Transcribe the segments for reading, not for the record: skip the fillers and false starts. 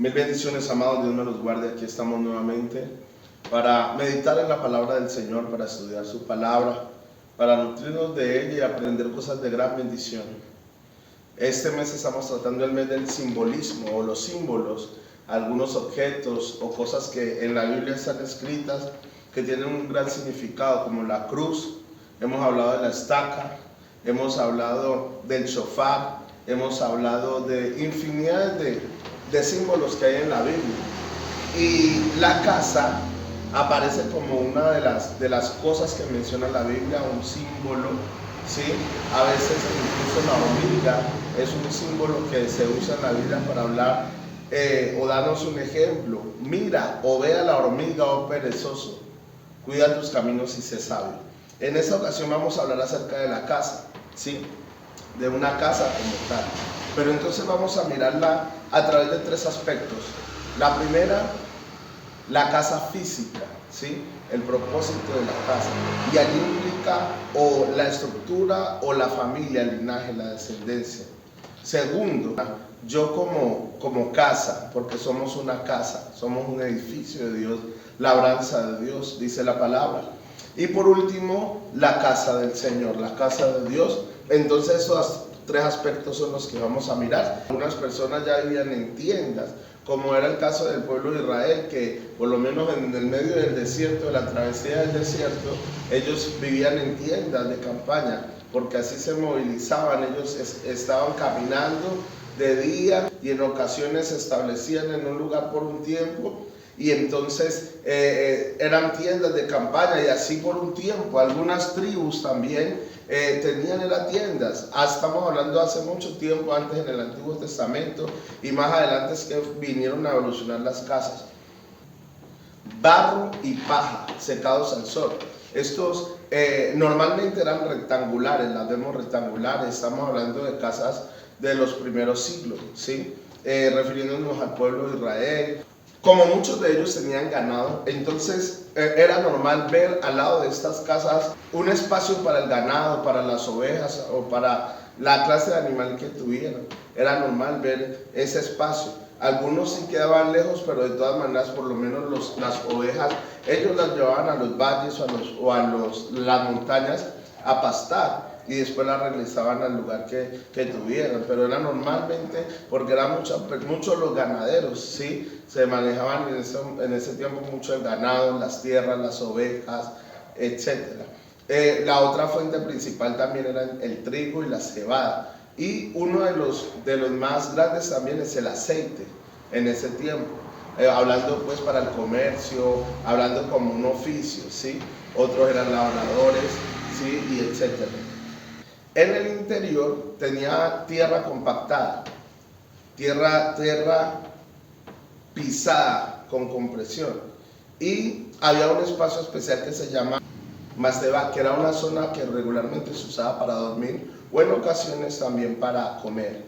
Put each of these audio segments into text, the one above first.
Mil bendiciones, amados, Dios me los guarde. Aquí estamos nuevamente para meditar en la palabra del Señor, para estudiar su palabra, para nutrirnos de ella y aprender cosas de gran bendición. Este mes estamos tratando el mes del simbolismo o los símbolos, algunos objetos o cosas que en la Biblia están escritas que tienen un gran significado, como la cruz. Hemos hablado de la estaca, hemos hablado del shofar, hemos hablado de infinidad de símbolos que hay en la Biblia. Y la casa aparece como una de las cosas que menciona la Biblia, un símbolo, ¿sí? A veces incluso la hormiga es un símbolo que se usa en la Biblia para hablar o darnos un ejemplo. Mira o ve a la hormiga, oh perezoso, cuida tus caminos y sé sabio. En esta ocasión vamos a hablar acerca de la casa, ¿sí? De una casa como tal. Pero entonces vamos a mirarla a través de tres aspectos. La primera, la casa física, ¿sí? El propósito de la casa. Y allí implica o la estructura o la familia, el linaje, la descendencia. Segundo, yo como casa, porque somos una casa, somos un edificio de Dios, labranza de Dios, dice la palabra. Y por último, la casa del Señor, la casa de Dios. Entonces esos tres aspectos son los que vamos a mirar. Algunas personas ya vivían en tiendas, como era el caso del pueblo de Israel, que por lo menos en el medio del desierto, de la travesía del desierto, ellos vivían en tiendas de campaña, porque así se movilizaban. Ellos estaban caminando de día y en ocasiones se establecían en un lugar por un tiempo, y entonces eran tiendas de campaña, y así por un tiempo. Algunas tribus también tenían tiendas. Estamos hablando hace mucho tiempo, antes en el Antiguo Testamento, y más adelante es que vinieron a evolucionar las casas. Barro y paja secados al sol. Estos normalmente eran rectangulares, las vemos rectangulares. Estamos hablando de casas de los primeros siglos, ¿sí? Refiriéndonos al pueblo de Israel. Como muchos de ellos tenían ganado, entonces era normal ver al lado de estas casas un espacio para el ganado, para las ovejas o para la clase de animal que tuvieran. Era normal ver ese espacio. Algunos sí quedaban lejos, pero de todas maneras, por lo menos las ovejas, ellos las llevaban a los valles o a las montañas a pastar, y después la regresaban al lugar que tuvieran. Pero era normalmente, porque eran muchos los ganaderos, ¿sí? Se manejaban en ese tiempo mucho el ganado, las tierras, las ovejas, etc. La otra fuente principal también era el trigo y la cebada. Y uno de los más grandes también es el aceite en ese tiempo. Hablando pues para el comercio, hablando como un oficio, ¿sí? Otros eran labradores, ¿sí? Y etcétera. En el interior tenía tierra compactada, tierra pisada con compresión, y había un espacio especial que se llama Masteba, que era una zona que regularmente se usaba para dormir o en ocasiones también para comer.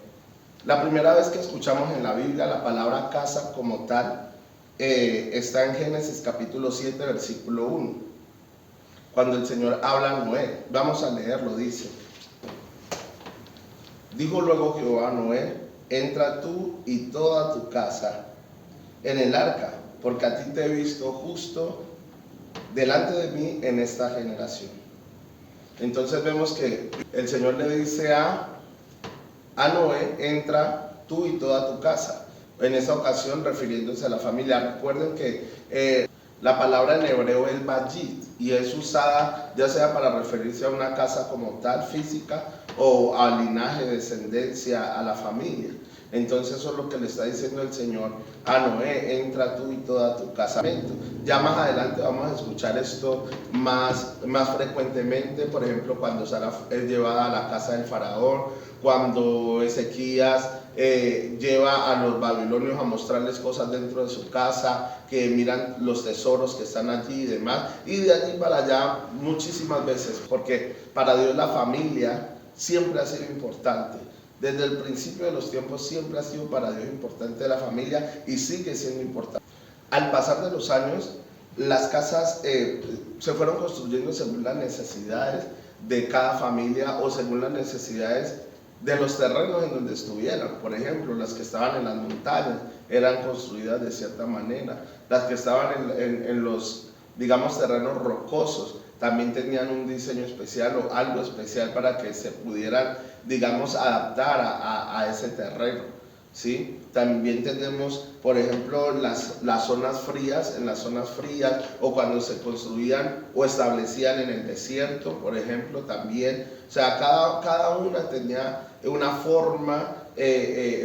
La primera vez que escuchamos en la Biblia la palabra casa como tal está en Génesis capítulo 7 versículo 1, cuando el Señor habla a Noé. Vamos a leerlo, dice: dijo luego Jehová a Noé: entra tú y toda tu casa en el arca, porque a ti te he visto justo delante de mí en esta generación. Entonces vemos que el Señor le dice a Noé: entra tú y toda tu casa. En esta ocasión refiriéndose a la familia. Recuerden que la palabra en hebreo es bayit, y es usada ya sea para referirse a una casa como tal, física, o al linaje, descendencia, a la familia. Entonces eso es lo que le está diciendo el Señor a Noé: entra tú y toda tu casa. Ya más adelante vamos a escuchar esto más frecuentemente, por ejemplo cuando Sara es llevada a la casa del faraón, cuando Ezequías lleva a los babilonios a mostrarles cosas dentro de su casa, que miran los tesoros que están allí y demás, y de allí para allá muchísimas veces, porque para Dios la familia siempre ha sido importante. Desde el principio de los tiempos siempre ha sido para Dios importante la familia, y sigue siendo importante. Al pasar de los años, las casas se fueron construyendo según las necesidades de cada familia o según las necesidades de los terrenos en donde estuvieran. Por ejemplo, las que estaban en las montañas eran construidas de cierta manera. Las que estaban en los, digamos, terrenos rocosos también tenían un diseño especial o algo especial para que se pudieran, digamos, adaptar a ese terreno, ¿sí? También tenemos, por ejemplo, las zonas frías. En las zonas frías, o cuando se construían o establecían en el desierto, por ejemplo, también, o sea, cada una tenía una forma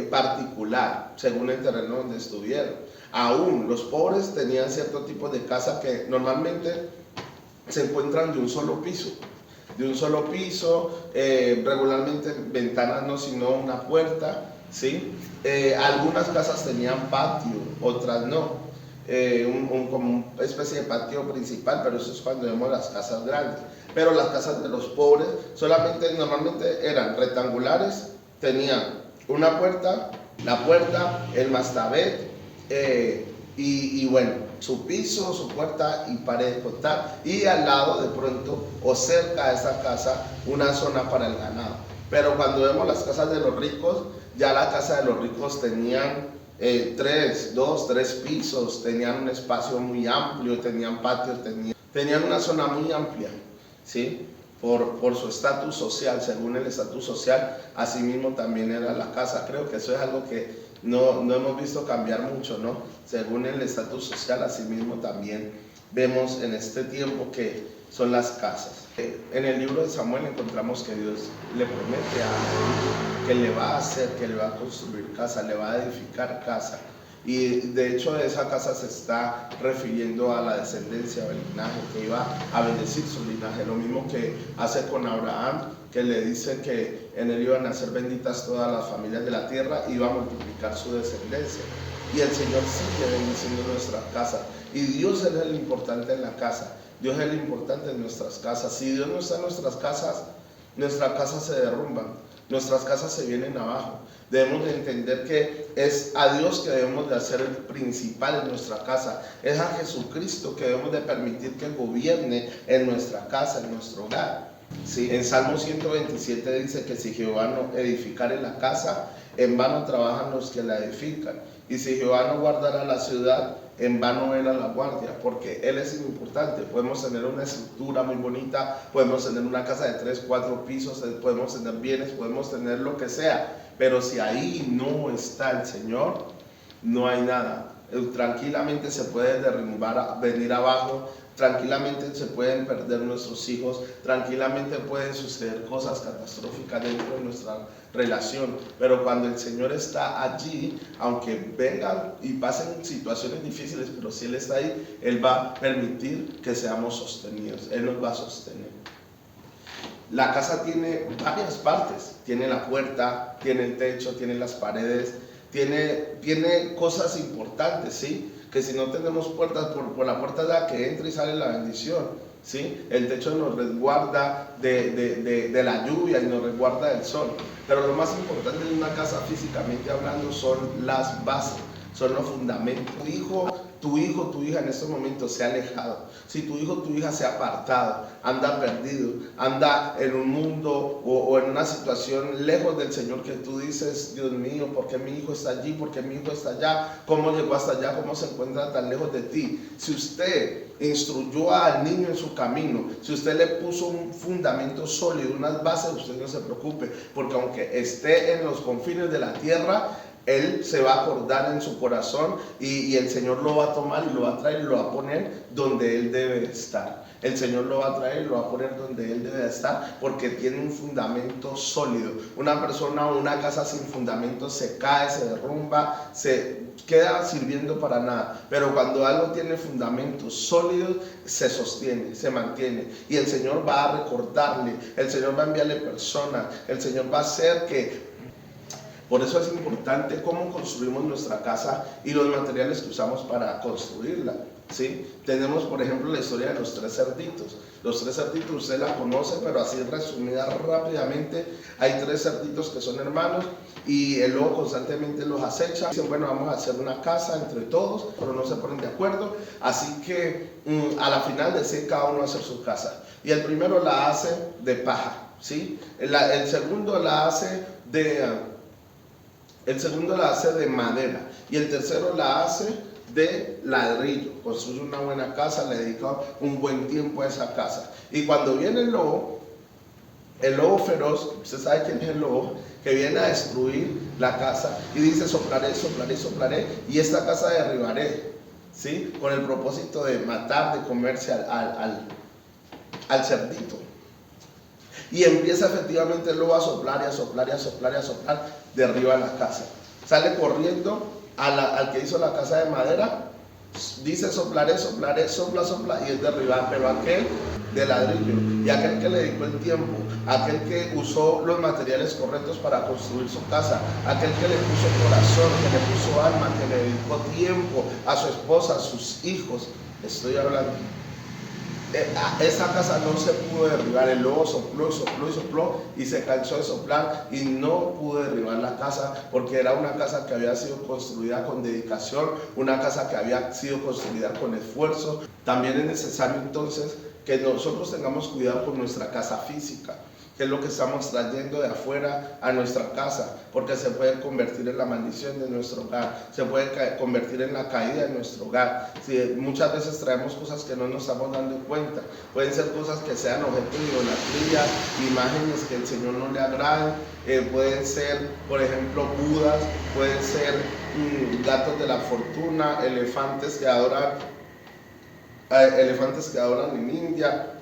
particular según el terreno donde estuvieran. Aún los pobres tenían cierto tipo de casa que normalmente se encuentran de un solo piso. Regularmente ventanas no, sino una puerta, ¿sí? Algunas casas tenían patio, otras no, como una especie de patio principal, pero eso es cuando vemos las casas grandes. Pero las casas de los pobres normalmente eran rectangulares, tenían una puerta, la puerta, el mastabet, y bueno, su piso, su puerta y pared total, y al lado de pronto o cerca de esa casa una zona para el ganado. Pero cuando vemos las casas de los ricos, ya la casa de los ricos tenían 3 pisos, tenían un espacio muy amplio, tenían patios, tenían una zona muy amplia, ¿sí? Por su estatus social. Según el estatus social, así mismo también era la casa. Creo que eso es algo que no hemos visto cambiar mucho, ¿no? Según el estatus social, así mismo también vemos en este tiempo que son las casas. En el libro de Samuel encontramos que Dios le promete a David que le va a hacer, que le va a construir casa, le va a edificar casa. Y de hecho esa casa se está refiriendo a la descendencia o el linaje, que iba a bendecir su linaje. Lo mismo que hace con Abraham, que le dice que en él iban a ser benditas todas las familias de la tierra, y iba a multiplicar su descendencia. Y el Señor sigue bendiciendo nuestra casa. Y Dios es el importante en la casa. Dios es el importante en nuestras casas. Si Dios no está en nuestras casas se derrumban, nuestras casas se vienen abajo. Debemos de entender que es a Dios que debemos de hacer el principal en nuestra casa. Es a Jesucristo que debemos de permitir que gobierne en nuestra casa, en nuestro hogar. Sí, en Salmo 127 dice que si Jehová no edificare la casa, en vano trabajan los que la edifican. Y si Jehová no guardara la ciudad, en vano vela la guardia, porque Él es importante. Podemos tener una estructura muy bonita, podemos tener una casa de 3, 4 pisos, podemos tener bienes, podemos tener lo que sea, pero si ahí no está el Señor, no hay nada. Tranquilamente se puede derrumbar, venir abajo, tranquilamente se pueden perder nuestros hijos, tranquilamente pueden suceder cosas catastróficas dentro de nuestra relación, pero cuando el Señor está allí, aunque vengan y pasen situaciones difíciles, pero si Él está ahí, Él va a permitir que seamos sostenidos, Él nos va a sostener. La casa tiene varias partes, tiene la puerta, tiene el techo, tiene las paredes, tiene cosas importantes, ¿sí? Que si no tenemos puertas, por la puerta es la que entra y sale la bendición, ¿sí? El techo nos resguarda de la lluvia y nos resguarda del sol. Pero lo más importante de una casa, físicamente hablando, son las bases, son los fundamentos. Tu hijo, tu hija en estos momentos se ha alejado, si tu hijo, tu hija se ha apartado, anda perdido, anda en un mundo o en una situación lejos del Señor, que tú dices, Dios mío, ¿por qué mi hijo está allí? ¿Por qué mi hijo está allá? ¿Cómo llegó hasta allá? ¿Cómo se encuentra tan lejos de ti? Si usted instruyó al niño en su camino, si usted le puso un fundamento sólido, unas bases, usted no se preocupe, porque aunque esté en los confines de la tierra, Él se va a acordar en su corazón y el Señor lo va a tomar y lo va a traer y lo va a poner donde Él debe estar. El Señor lo va a traer y lo va a poner donde Él debe estar, porque tiene un fundamento sólido. Una persona o una casa sin fundamento se cae, se derrumba, se queda sirviendo para nada. Pero cuando algo tiene fundamentos sólidos, se sostiene, se mantiene. Y el Señor va a recordarle, el Señor va a enviarle personas, el Señor va a hacer que... Por eso es importante cómo construimos nuestra casa y los materiales que usamos para construirla, ¿sí? Tenemos, por ejemplo, la historia de los 3 cerditos. Los 3 cerditos usted la conoce, pero así resumida rápidamente. Hay 3 cerditos que son hermanos y el lobo constantemente los acecha. Dicen, bueno, vamos a hacer una casa entre todos, pero no se ponen de acuerdo. Así que a la final decide cada uno hacer su casa. Y el primero la hace de paja, ¿sí? El segundo la hace el segundo la hace de madera y el tercero la hace de ladrillo. Construye una buena casa, le dedica un buen tiempo a esa casa. Y cuando viene el lobo feroz, usted sabe quién es el lobo, que viene a destruir la casa y dice: soplaré, soplaré, soplaré y esta casa derribaré, ¿sí? Con el propósito de matar, de comerse al cerdito. Y empieza efectivamente el lobo a soplar y a soplar y a soplar y a soplar, derriba la casa. Sale corriendo al que hizo la casa de madera, dice: soplaré, soplaré, sopla, sopla, y es derribar. Pero aquel de ladrillo y aquel que le dedicó el tiempo, aquel que usó los materiales correctos para construir su casa, aquel que le puso corazón, que le puso alma, que le dedicó tiempo a su esposa, a sus hijos, estoy hablando, esa casa no se pudo derribar. El lobo sopló y sopló y sopló y se cansó de soplar y no pudo derribar la casa, porque era una casa que había sido construida con dedicación, una casa que había sido construida con esfuerzo. También es necesario entonces que nosotros tengamos cuidado con nuestra casa física, que es lo que estamos trayendo de afuera a nuestra casa, porque se puede convertir en la maldición de nuestro hogar, se puede convertir en la caída de nuestro hogar. Si muchas veces traemos cosas que no nos estamos dando cuenta, pueden ser cosas que sean objeto de idolatría, imágenes que el Señor no le agraden, pueden ser, por ejemplo, budas, pueden ser gatos de la fortuna, elefantes que adoran en India,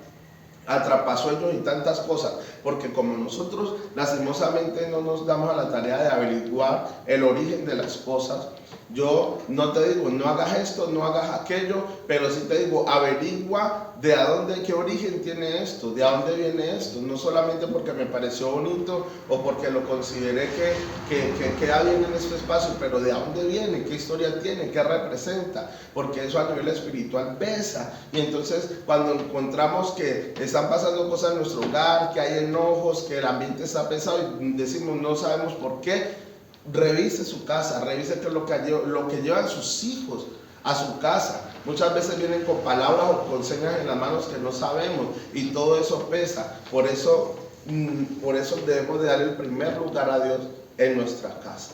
atrapasueños y tantas cosas, porque como nosotros lastimosamente no nos damos a la tarea de averiguar el origen de las cosas, yo no te digo no hagas esto, no hagas aquello, pero sí te digo averigua de a dónde, qué origen tiene esto, de a dónde viene esto, no solamente porque me pareció bonito o porque lo consideré que queda bien en este espacio, pero de a dónde viene, qué historia tiene, qué representa, porque eso a nivel espiritual pesa. Y entonces cuando encontramos que están pasando cosas en nuestro hogar, que hay enojos, que el ambiente está pesado y decimos no sabemos por qué, revise su casa, revise qué es lo que llevan sus hijos a su casa. Muchas veces vienen con palabras o con señas en las manos que no sabemos y todo eso pesa. Por eso debemos de dar el primer lugar a Dios en nuestra casa.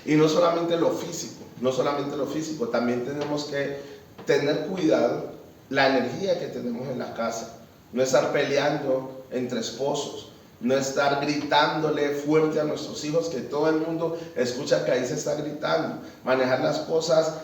Y no solamente lo físico, también tenemos que tener cuidado la energía que tenemos en la casa. No estar peleando entre esposos, no estar gritándole fuerte a nuestros hijos, que todo el mundo escucha que ahí se está gritando. Manejar las cosas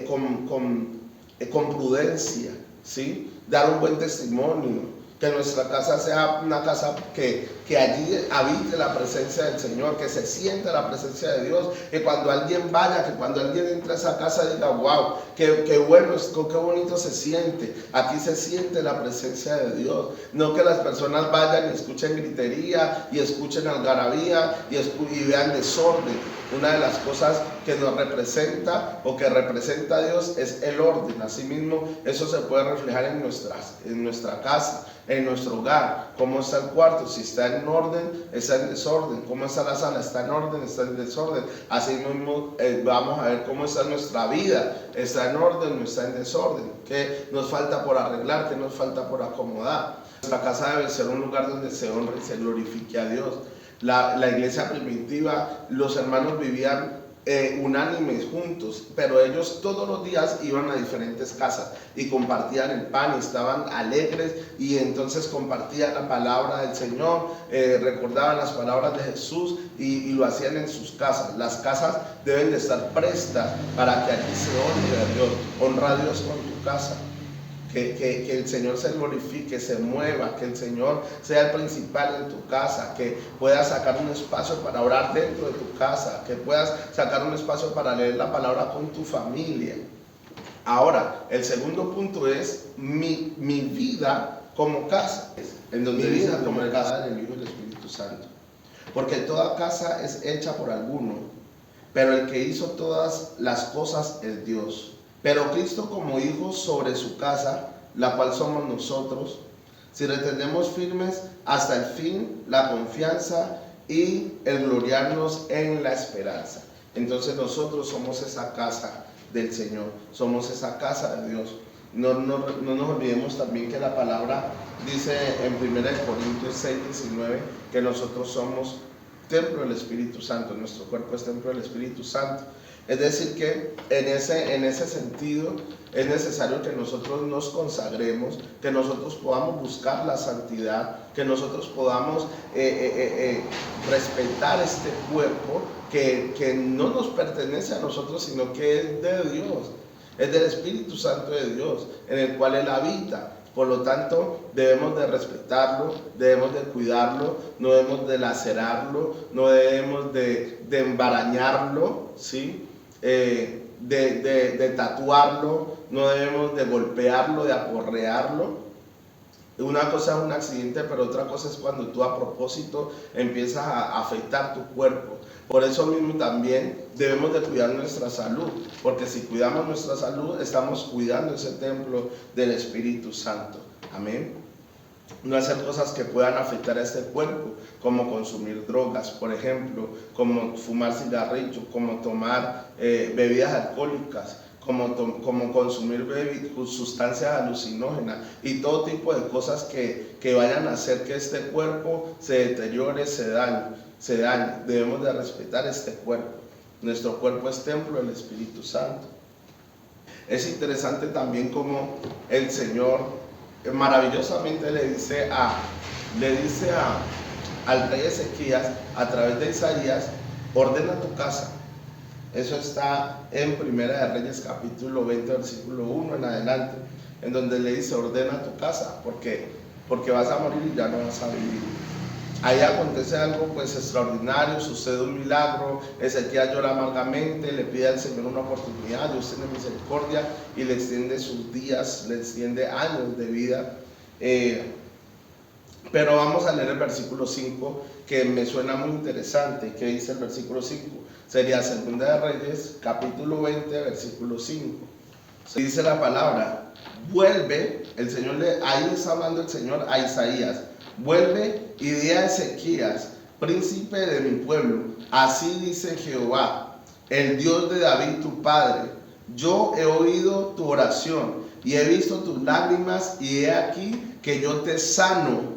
con prudencia, ¿sí? Dar un buen testimonio, que nuestra casa sea una casa que allí habite la presencia del Señor, que se sienta la presencia de Dios, que cuando alguien vaya, que cuando alguien entre a esa casa diga: wow, qué bueno, qué bonito se siente, aquí se siente la presencia de Dios. No que las personas vayan y escuchen gritería y escuchen algarabía y vean desorden. Una de las cosas que nos representa o que representa a Dios es el orden. Asimismo, eso se puede reflejar en nuestra casa, en nuestro hogar. ¿Cómo está el cuarto? Si está en orden, está en desorden. ¿Cómo está la sala? Está en orden, está en desorden. Asimismo, vamos a ver cómo está nuestra vida. ¿Está en orden o está en desorden? ¿Qué nos falta por arreglar? ¿Qué nos falta por acomodar? Nuestra casa debe ser un lugar donde se honre y se glorifique a Dios. La iglesia primitiva, los hermanos vivían unánimes juntos, pero ellos todos los días iban a diferentes casas y compartían el pan y estaban alegres, y entonces compartían la palabra del Señor, recordaban las palabras de Jesús y lo hacían en sus casas. Las casas deben de estar prestas para que aquí se honre a Dios. Honra a Dios con tu casa. Que el Señor se glorifique, se mueva, que el Señor sea el principal en tu casa, que puedas sacar un espacio para orar dentro de tu casa, que puedas sacar un espacio para leer la palabra con tu familia. Ahora, el segundo punto es mi vida como casa, en donde mi vida como casa del Hijo y del Espíritu Santo. Porque toda casa es hecha por alguno, pero el que hizo todas las cosas es Dios. Pero Cristo como hijo sobre su casa, la cual somos nosotros, si retendemos firmes hasta el fin la confianza y el gloriarnos en la esperanza. Entonces nosotros somos esa casa del Señor, somos esa casa de Dios. No nos olvidemos también que la palabra dice en 1 Corintios 6:19 que nosotros somos templo del Espíritu Santo, nuestro cuerpo es templo del Espíritu Santo. Es decir que en ese sentido es necesario que nosotros nos consagremos, que nosotros podamos buscar la santidad, que nosotros podamos respetar este cuerpo que no nos pertenece a nosotros, sino que es de Dios, es del Espíritu Santo de Dios, en el cual Él habita. Por lo tanto, debemos de respetarlo, debemos de cuidarlo, no debemos de lacerarlo, no debemos de embarañarlo, ¿sí? De tatuarlo, no debemos de golpearlo, de aporrearlo. Una cosa es un accidente, pero otra cosa es cuando tú a propósito empiezas a afectar tu cuerpo. Por eso mismo también debemos de cuidar nuestra salud, porque si cuidamos nuestra salud, estamos cuidando ese templo del Espíritu Santo. Amén. No hacer cosas que puedan afectar a este cuerpo, como consumir drogas, por ejemplo, como fumar cigarrillos, como tomar bebidas alcohólicas, como consumir sustancias alucinógenas y todo tipo de cosas que vayan a hacer que este cuerpo se deteriore, se dañe. Debemos de respetar este cuerpo. Nuestro cuerpo es templo del Espíritu Santo. Es interesante también como el Señor maravillosamente le dice al rey Ezequías a través de Isaías: ordena tu casa. Eso está en Primera de Reyes capítulo 20 versículo 1 en adelante, en donde le dice: ordena tu casa, porque vas a morir y ya no vas a vivir. Ahí acontece algo pues extraordinario, sucede un milagro. Ezequías llora amargamente, le pide al Señor una oportunidad, Dios tiene misericordia y le extiende sus días, le extiende años de vida. Pero vamos a leer el versículo 5, que me suena muy interesante. ¿Qué dice el versículo 5? Sería Segunda de Reyes capítulo 20 versículo 5. Dice la palabra: vuelve, el Señor ahí le está hablando el Señor a Isaías: vuelve y di a Ezequías, príncipe de mi pueblo, así dice Jehová, el Dios de David tu padre: yo he oído tu oración y he visto tus lágrimas, y he aquí que yo te sano.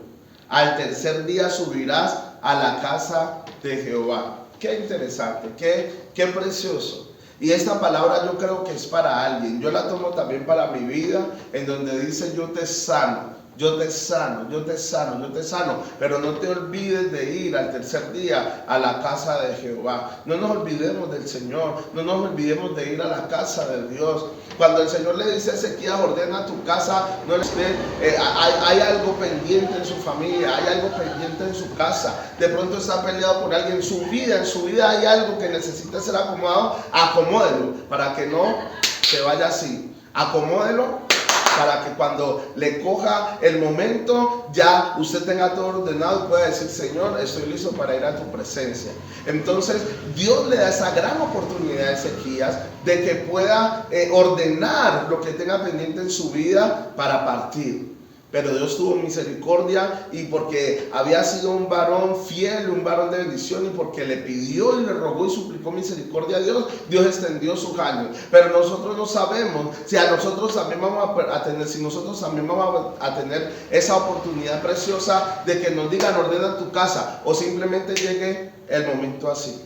Al tercer día subirás a la casa de Jehová. Qué interesante, qué precioso. Y esta palabra yo creo que es para alguien. Yo la tomo también para mi vida, en donde dice: yo te sano. Yo te sano, yo te sano, yo te sano. Pero no te olvides de ir al tercer día a la casa de Jehová. No nos olvidemos del Señor, no nos olvidemos de ir a la casa de Dios. Cuando el Señor le dice a Ezequías: ordena tu casa, no le esté, hay algo pendiente en su familia, hay algo pendiente en su casa. De pronto está peleado por alguien en su vida hay algo que necesita ser acomodado. Acomódelo para que no se vaya así. Acomódelo para que cuando le coja el momento ya usted tenga todo ordenado y pueda decir: Señor, estoy listo para ir a tu presencia. Entonces Dios le da esa gran oportunidad a Ezequías de que pueda ordenar lo que tenga pendiente en su vida para partir. Pero Dios tuvo misericordia, y porque había sido un varón fiel, un varón de bendición, y porque le pidió y le rogó y suplicó misericordia a Dios, Dios extendió sus años. Pero nosotros no sabemos si a nosotros también vamos a tener, si nosotros también vamos a tener esa oportunidad preciosa de que nos digan: ordena tu casa, o simplemente llegue el momento así.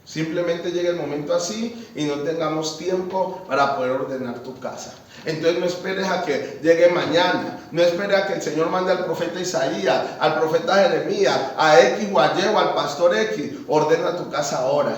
Simplemente llega el momento así y no tengamos tiempo para poder ordenar tu casa. Entonces no esperes a que llegue mañana, no esperes a que el Señor mande al profeta Isaías, al profeta Jeremías, a X o a Y o al pastor X. Ordena tu casa ahora.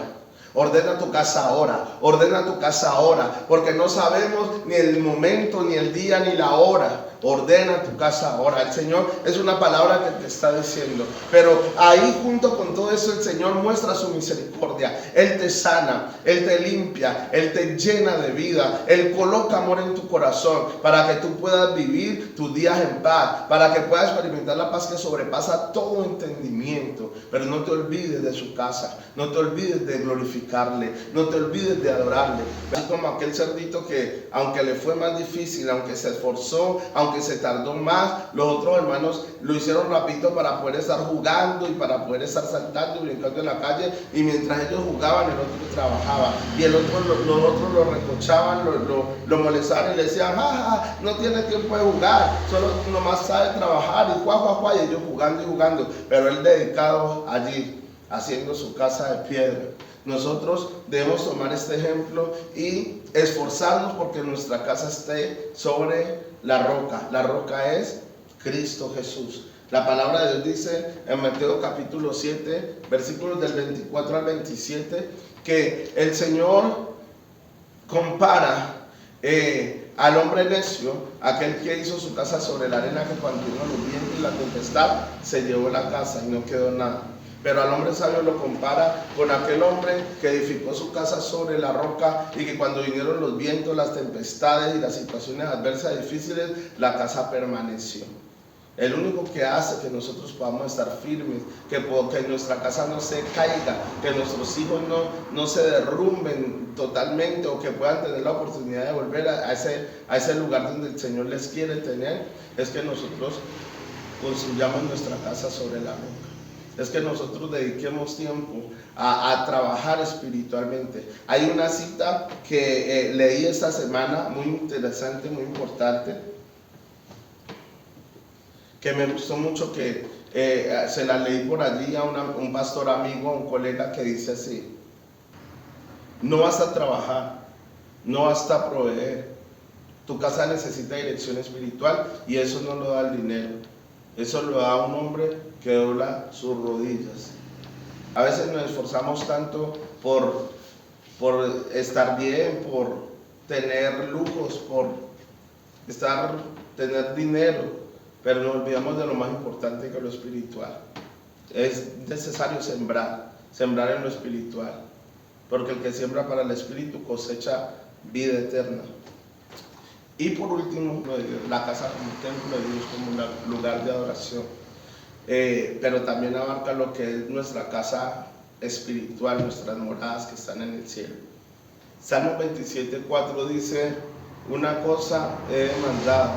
Ordena tu casa ahora, ordena tu casa ahora, porque no sabemos ni el momento, ni el día, ni la hora. Ordena tu casa ahora. El Señor es una palabra que te está diciendo, pero ahí junto con todo eso el Señor muestra su misericordia. Él te sana, Él te limpia, Él te llena de vida, Él coloca amor en tu corazón para que tú puedas vivir tus días en paz, para que puedas experimentar la paz que sobrepasa todo entendimiento. Pero no te olvides de su casa, no te olvides de glorificarle, no te olvides de adorarle. Así como aquel cerdito que, aunque le fue más difícil, aunque se esforzó, aunque aunque se tardó más, los otros hermanos lo hicieron rapidito para poder estar jugando y para poder estar saltando y brincando en la calle, y mientras ellos jugaban, el otro trabajaba, y los otros lo recochaban, lo molestaban y le decían, jaja, no tiene tiempo de jugar, solo nomás sabe trabajar, y cuá, y ellos jugando y jugando, pero él dedicado allí, haciendo su casa de piedra. Nosotros debemos tomar este ejemplo y esforzarnos porque nuestra casa esté sobre la roca. La roca es Cristo Jesús. La palabra de Dios dice en Mateo capítulo 7, versículos del 24 al 27, que el Señor compara al hombre necio, aquel que hizo su casa sobre la arena, que cuando vino los vientos y la tempestad se llevó la casa y no quedó nada. Pero al hombre sabio lo compara con aquel hombre que edificó su casa sobre la roca y que cuando vinieron los vientos, las tempestades y las situaciones adversas difíciles, la casa permaneció. El único que hace que nosotros podamos estar firmes, que nuestra casa no se caiga, que nuestros hijos no se derrumben totalmente o que puedan tener la oportunidad de volver a ese lugar donde el Señor les quiere tener, es que nosotros construyamos nuestra casa sobre la roca. Es que nosotros dediquemos tiempo a trabajar espiritualmente. Hay una cita que leí esta semana, muy interesante, muy importante, que me gustó mucho, que se la leí por allí a un pastor amigo, a un colega, que dice así: no basta trabajar, no basta proveer. Tu casa necesita dirección espiritual y eso no lo da el dinero. Eso lo da un hombre que dobla sus rodillas. A veces nos esforzamos tanto por estar bien, por tener lujos, por tener dinero, pero nos olvidamos de lo más importante, que lo espiritual. Es necesario sembrar en lo espiritual, porque el que siembra para el espíritu cosecha vida eterna. Y por último, la casa como templo de Dios, como un lugar de adoración. Pero también abarca lo que es nuestra casa espiritual, nuestras moradas que están en el cielo. Salmo 27:4 dice: una cosa he demandado,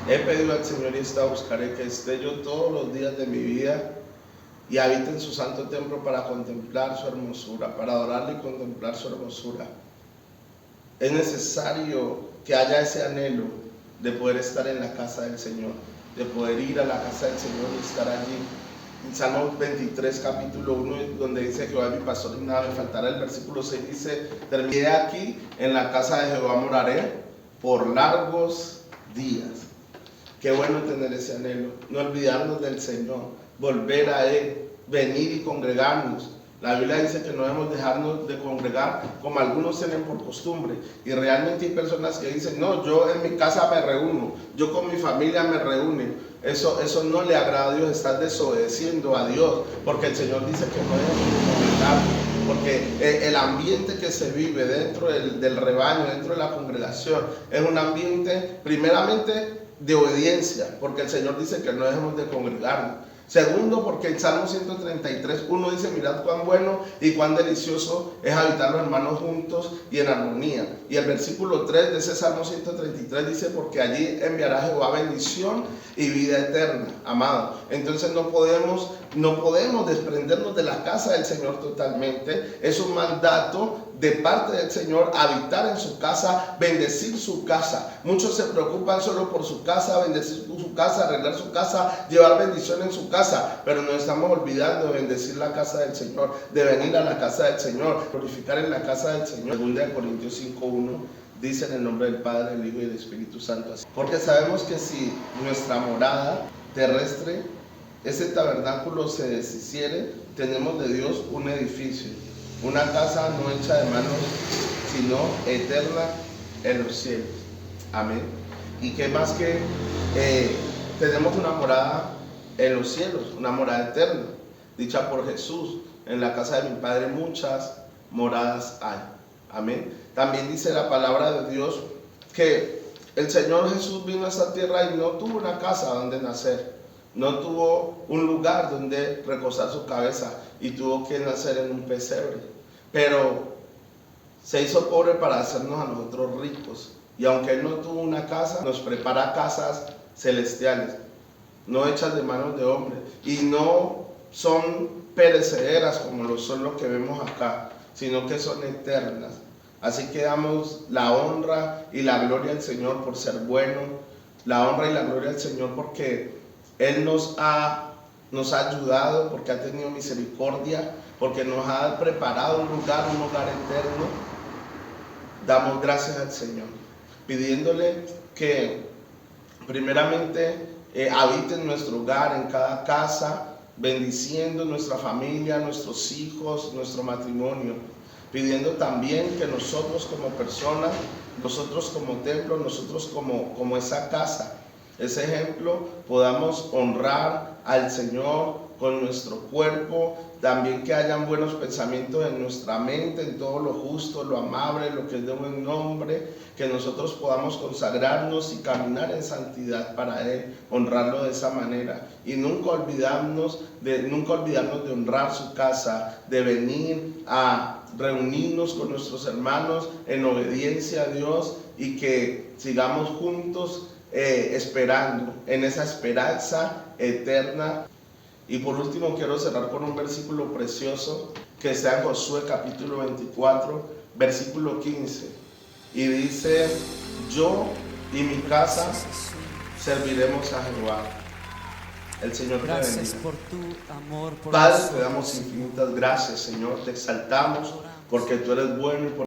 he pedido al Señor y esta buscaré, que esté yo todos los días de mi vida y habite en su santo templo para contemplar su hermosura, para adorarle y contemplar su hermosura. Es necesario que haya ese anhelo de poder estar en la casa del Señor, de poder ir a la casa del Señor y estar allí. En Salmo 23, capítulo 1, donde dice: Jehová es mi pastor y nada me faltará. El versículo 6 dice: terminé aquí, en la casa de Jehová moraré por largos días. Qué bueno tener ese anhelo, no olvidarnos del Señor, volver a Él, venir y congregarnos. La Biblia dice que no debemos dejarnos de congregar como algunos tienen por costumbre, y realmente hay personas que dicen: no, yo en mi casa me reúno, yo con mi familia me reúno. Eso no le agrada a Dios, estás desobedeciendo a Dios, porque el Señor dice que no debemos de congregar, porque el ambiente que se vive dentro del rebaño, dentro de la congregación, es un ambiente primeramente de obediencia, porque el Señor dice que no debemos de congregarnos. Segundo, porque en Salmo 133:1 dice: mirad cuán bueno y cuán delicioso es habitar los hermanos juntos y en armonía. Y el versículo 3 de ese Salmo 133 dice: porque allí enviará Jehová bendición y vida eterna. Amado, entonces no podemos desprendernos de la casa del Señor totalmente. Es un mandato de parte del Señor habitar en su casa, bendecir su casa. Muchos se preocupan solo por su casa, bendecir su casa, arreglar su casa, llevar bendición en su casa, pero nos estamos olvidando de bendecir la casa del Señor, de venir a la casa del Señor, glorificar en la casa del Señor. 2 Corintios 5:1 dice: en el nombre del Padre, del Hijo y del Espíritu Santo. Porque sabemos que si nuestra morada terrestre, ese tabernáculo, se deshiciere, tenemos de Dios un edificio, una casa no hecha de manos, sino eterna en los cielos. Amén. Y que más que tenemos una morada en los cielos, una morada eterna, dicha por Jesús: en la casa de mi Padre muchas moradas hay. Amén. También dice la palabra de Dios que el Señor Jesús vino a esta tierra y no tuvo una casa donde nacer, no tuvo un lugar donde recostar su cabeza, y tuvo que nacer en un pesebre, pero se hizo pobre para hacernos a nosotros ricos. Y aunque Él no tuvo una casa, nos prepara casas celestiales, no hechas de manos de hombre. Y no son perecederas como lo son los que vemos acá, sino que son eternas. Así que damos la honra y la gloria al Señor por ser bueno, la honra y la gloria al Señor porque Él nos ha ayudado, porque ha tenido misericordia, porque nos ha preparado un lugar eterno. Damos gracias al Señor, pidiéndole que primeramente habite en nuestro hogar, en cada casa, bendiciendo nuestra familia, nuestros hijos, nuestro matrimonio, pidiendo también que nosotros como personas, nosotros como templo, nosotros como esa casa, ese ejemplo, podamos honrar al Señor con nuestro cuerpo, también que hayan buenos pensamientos en nuestra mente, en todo lo justo, lo amable, lo que es de buen nombre, que nosotros podamos consagrarnos y caminar en santidad para Él, honrarlo de esa manera y nunca olvidarnos de honrar su casa, de venir a reunirnos con nuestros hermanos en obediencia a Dios y que sigamos juntos esperando en esa esperanza eterna. Y por último quiero cerrar con un versículo precioso que está en Josué capítulo 24, versículo 15. Y dice: yo y mi casa serviremos a Jehová. El Señor te bendiga. Gracias por tu amor. Padre, te damos infinitas gracias, Señor. Te exaltamos porque tú eres bueno y por